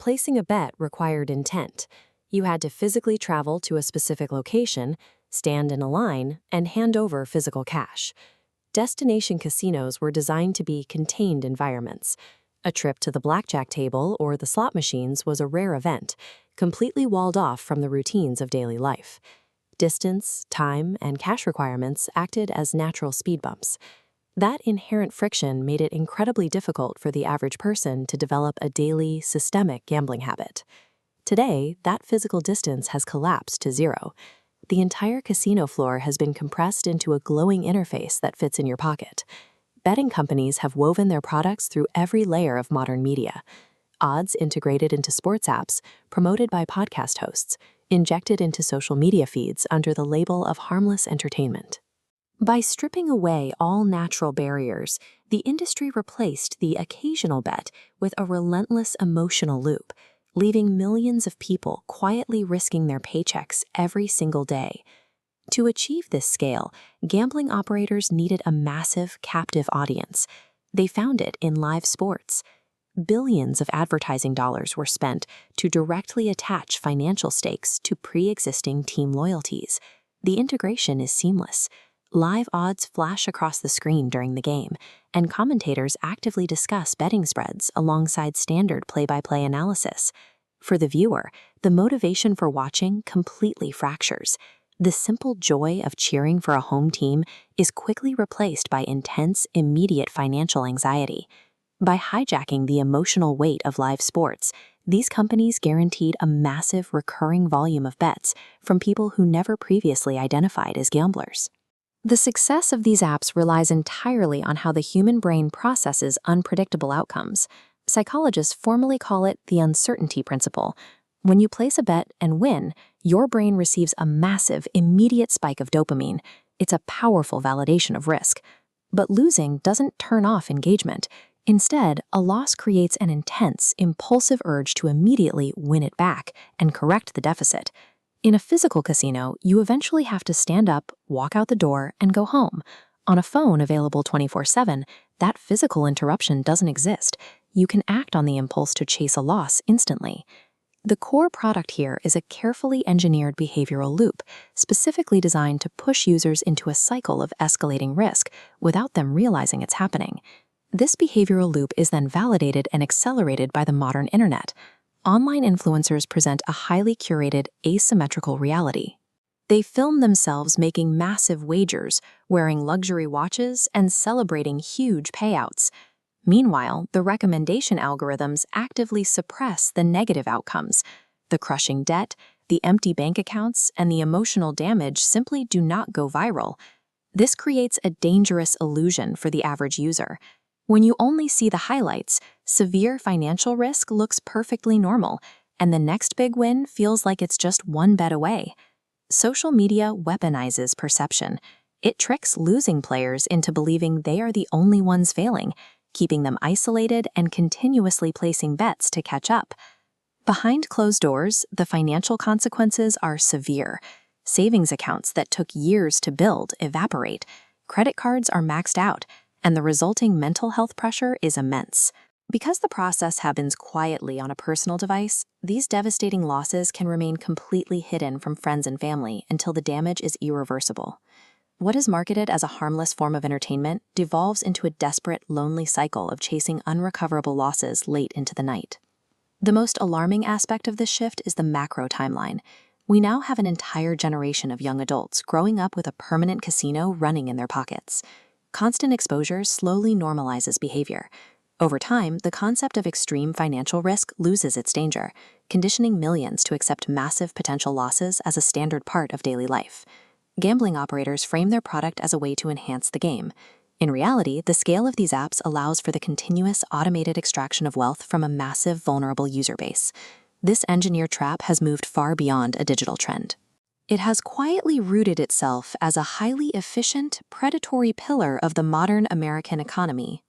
placing a bet required intent. You had to physically travel to a specific location, stand in a line, and hand over physical cash. Destination casinos were designed to be contained environments. A trip to the blackjack table or the slot machines was a rare event, completely walled off from the routines of daily life. Distance, time, and cash requirements acted as natural speed bumps. That inherent friction made it incredibly difficult for the average person to develop a daily, systemic gambling habit. Today, that physical distance has collapsed to zero. The entire casino floor has been compressed into a glowing interface that fits in your pocket. Betting companies have woven their products through every layer of modern media. Odds integrated into sports apps, promoted by podcast hosts, injected into social media feeds under the label of harmless entertainment. By stripping away all natural barriers, the industry replaced the occasional bet with a relentless emotional loop, leaving millions of people quietly risking their paychecks every single day. To achieve this scale, gambling operators needed a massive, captive audience. They found it in live sports. Billions of advertising dollars were spent to directly attach financial stakes to pre-existing team loyalties. The integration is seamless. Live odds flash across the screen during the game, and commentators actively discuss betting spreads alongside standard play-by-play analysis. For the viewer, the motivation for watching completely fractures. The simple joy of cheering for a home team is quickly replaced by intense, immediate financial anxiety. By hijacking the emotional weight of live sports, these companies guaranteed a massive recurring volume of bets from people who never previously identified as gamblers. The success of these apps relies entirely on how the human brain processes unpredictable outcomes. Psychologists formally call it the uncertainty principle. When you place a bet and win, your brain receives a massive, immediate spike of dopamine. It's a powerful validation of risk. But losing doesn't turn off engagement. Instead, a loss creates an intense, impulsive urge to immediately win it back and correct the deficit. In a physical casino, you eventually have to stand up, walk out the door, and go home. On a phone available 24/7, that physical interruption doesn't exist. You can act on the impulse to chase a loss instantly. The core product here is a carefully engineered behavioral loop, specifically designed to push users into a cycle of escalating risk without them realizing it's happening. This behavioral loop is then validated and accelerated by the modern internet. Online influencers present a highly curated, asymmetrical reality. They film themselves making massive wagers, wearing luxury watches, and celebrating huge payouts. Meanwhile, the recommendation algorithms actively suppress the negative outcomes. The crushing debt, the empty bank accounts, and the emotional damage simply do not go viral. This creates a dangerous illusion for the average user. When you only see the highlights, severe financial risk looks perfectly normal, and the next big win feels like it's just one bet away. Social media weaponizes perception. It tricks losing players into believing they are the only ones failing, keeping them isolated and continuously placing bets to catch up. Behind closed doors, the financial consequences are severe. Savings accounts that took years to build evaporate. Credit cards are maxed out, and the resulting mental health pressure is immense. Because the process happens quietly on a personal device, these devastating losses can remain completely hidden from friends and family until the damage is irreversible. What is marketed as a harmless form of entertainment devolves into a desperate, lonely cycle of chasing unrecoverable losses late into the night. The most alarming aspect of this shift is the macro timeline. We now have an entire generation of young adults growing up with a permanent casino running in their pockets. Constant exposure slowly normalizes behavior. Over time, the concept of extreme financial risk loses its danger, conditioning millions to accept massive potential losses as a standard part of daily life. Gambling operators frame their product as a way to enhance the game. In reality, the scale of these apps allows for the continuous automated extraction of wealth from a massive, vulnerable user base. This engineered trap has moved far beyond a digital trend. It has quietly rooted itself as a highly efficient, predatory pillar of the modern American economy.